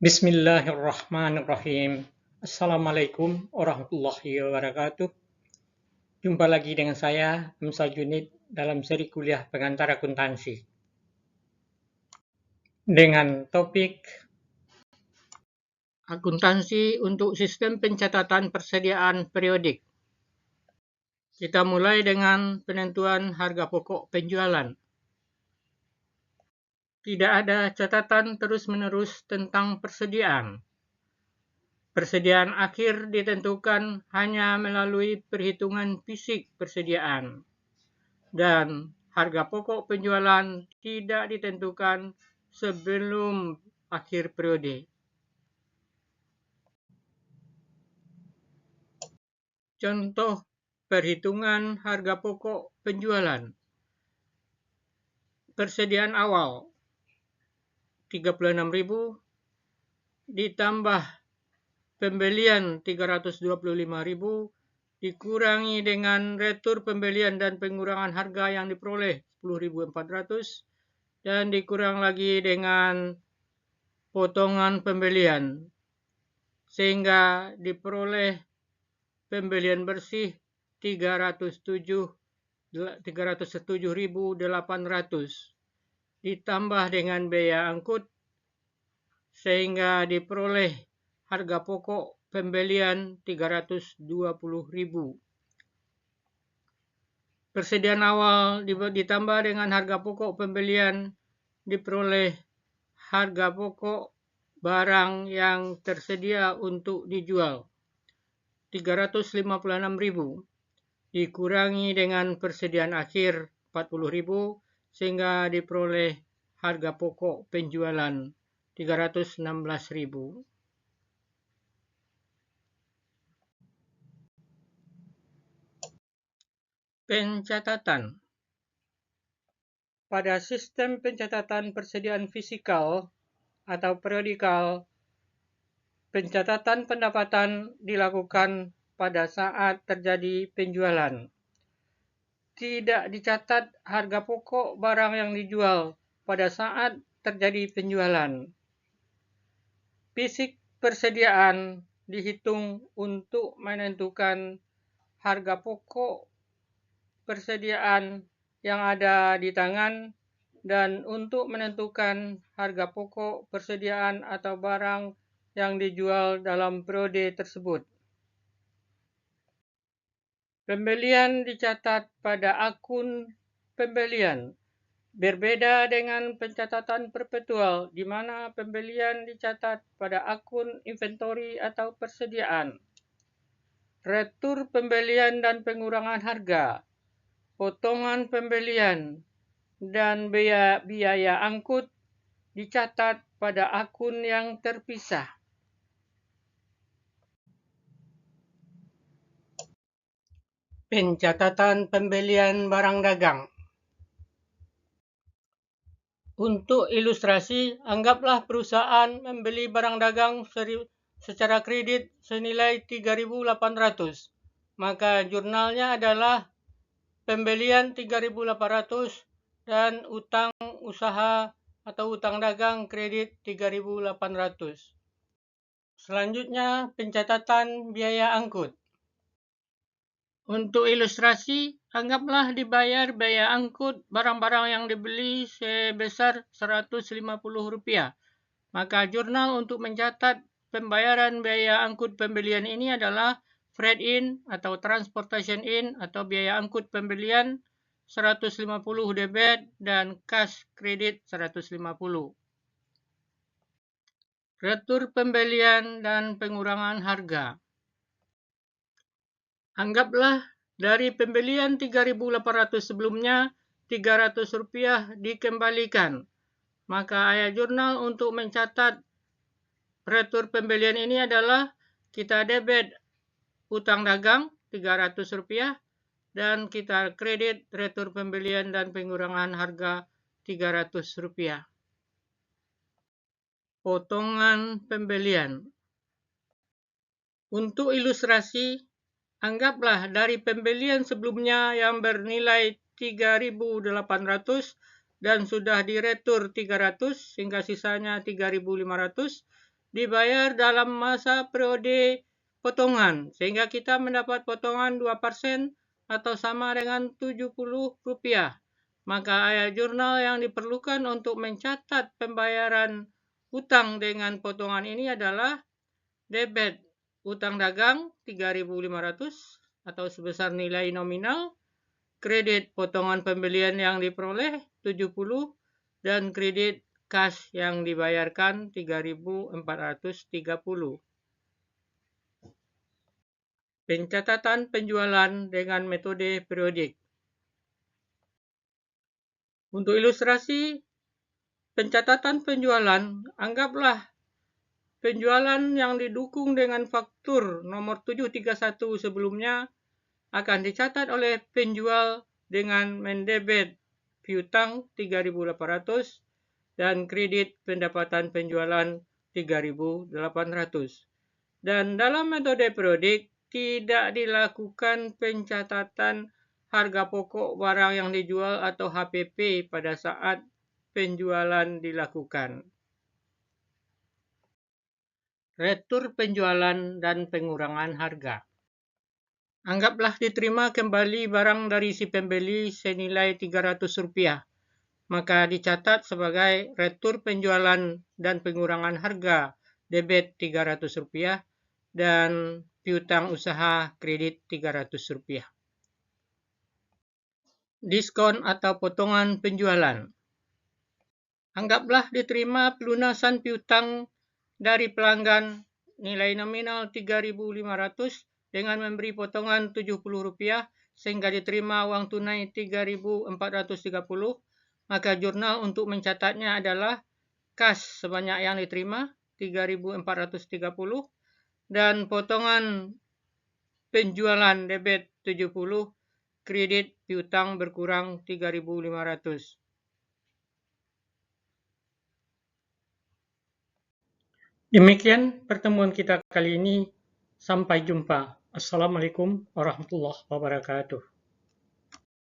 Bismillahirrahmanirrahim. Assalamualaikum warahmatullahi wabarakatuh. Jumpa lagi dengan saya, Hamzah Junid, dalam seri kuliah pengantar akuntansi. Dengan topik akuntansi untuk sistem pencatatan persediaan periodik. Kita mulai dengan penentuan harga pokok penjualan. Tidak ada catatan terus-menerus tentang persediaan. Persediaan akhir ditentukan hanya melalui perhitungan fisik persediaan, dan harga pokok penjualan tidak ditentukan sebelum akhir periode. Contoh perhitungan harga pokok penjualan. Persediaan awal 36.000 ditambah pembelian 325.000 dikurangi dengan retur pembelian dan pengurangan harga yang diperoleh 10.400 dan dikurang lagi dengan potongan pembelian sehingga diperoleh pembelian bersih 307.800 ditambah dengan biaya angkut sehingga diperoleh harga pokok pembelian 320.000. Persediaan awal ditambah dengan harga pokok pembelian diperoleh harga pokok barang yang tersedia untuk dijual 356.000 dikurangi dengan persediaan akhir 40.000 sehingga diperoleh harga pokok penjualan 316.000. Pencatatan. Pada sistem pencatatan persediaan fisikal atau periodikal, pencatatan pendapatan dilakukan pada saat terjadi penjualan. Tidak dicatat harga pokok barang yang dijual pada saat terjadi penjualan. Fisik persediaan dihitung untuk menentukan harga pokok persediaan yang ada di tangan dan untuk menentukan harga pokok persediaan atau barang yang dijual dalam periode tersebut. Pembelian dicatat pada akun pembelian. Berbeda dengan pencatatan perpetual, di mana pembelian dicatat pada akun inventory atau persediaan. Retur pembelian dan pengurangan harga, potongan pembelian, dan biaya angkut dicatat pada akun yang terpisah. Pencatatan pembelian barang dagang. Untuk ilustrasi, anggaplah perusahaan membeli barang dagang secara kredit senilai 3.800. Maka jurnalnya adalah pembelian 3.800 dan utang usaha atau utang dagang kredit 3.800. Selanjutnya, pencatatan biaya angkut. Untuk ilustrasi, anggaplah dibayar biaya angkut barang-barang yang dibeli sebesar Rp150. Maka jurnal untuk mencatat pembayaran biaya angkut pembelian ini adalah freight in atau transportation in atau biaya angkut pembelian 150 debit dan cash kredit 150. Retur pembelian dan pengurangan harga. Anggaplah dari pembelian 3.800 sebelumnya, Rp300 dikembalikan. Maka ayat jurnal untuk mencatat retur pembelian ini adalah kita debit utang dagang Rp300 dan kita kredit retur pembelian dan pengurangan harga Rp300. Potongan pembelian. Untuk ilustrasi, anggaplah dari pembelian sebelumnya yang bernilai 3.800 dan sudah diretur 300 sehingga sisanya 3.500 dibayar dalam masa periode potongan, sehingga kita mendapat potongan 2% atau sama dengan Rp70. Maka ayat jurnal yang diperlukan untuk mencatat pembayaran utang dengan potongan ini adalah debit utang dagang 3.500 atau sebesar nilai nominal, kredit potongan pembelian yang diperoleh 70, dan kredit kas yang dibayarkan 3.430. Pencatatan penjualan dengan metode periodik. Untuk ilustrasi pencatatan penjualan, anggaplah penjualan yang didukung dengan faktur nomor 731 sebelumnya akan dicatat oleh penjual dengan mendebit piutang 3.800 dan kredit pendapatan penjualan 3.800. Dan dalam metode periodik tidak dilakukan pencatatan harga pokok barang yang dijual atau HPP pada saat penjualan dilakukan. Retur penjualan dan pengurangan harga. Anggaplah diterima kembali barang dari si pembeli senilai Rp300, maka dicatat sebagai retur penjualan dan pengurangan harga debit Rp300 dan piutang usaha kredit Rp300. Diskon atau potongan penjualan. Anggaplah diterima pelunasan piutang dari pelanggan nilai nominal Rp3.500 dengan memberi potongan Rp70 sehingga diterima uang tunai Rp3.430, maka jurnal untuk mencatatnya adalah kas sebanyak yang diterima Rp3.430 dan potongan penjualan debit 70, kredit piutang berkurang Rp3.500. Demikian pertemuan kita kali ini. Sampai jumpa. Assalamualaikum warahmatullahi wabarakatuh.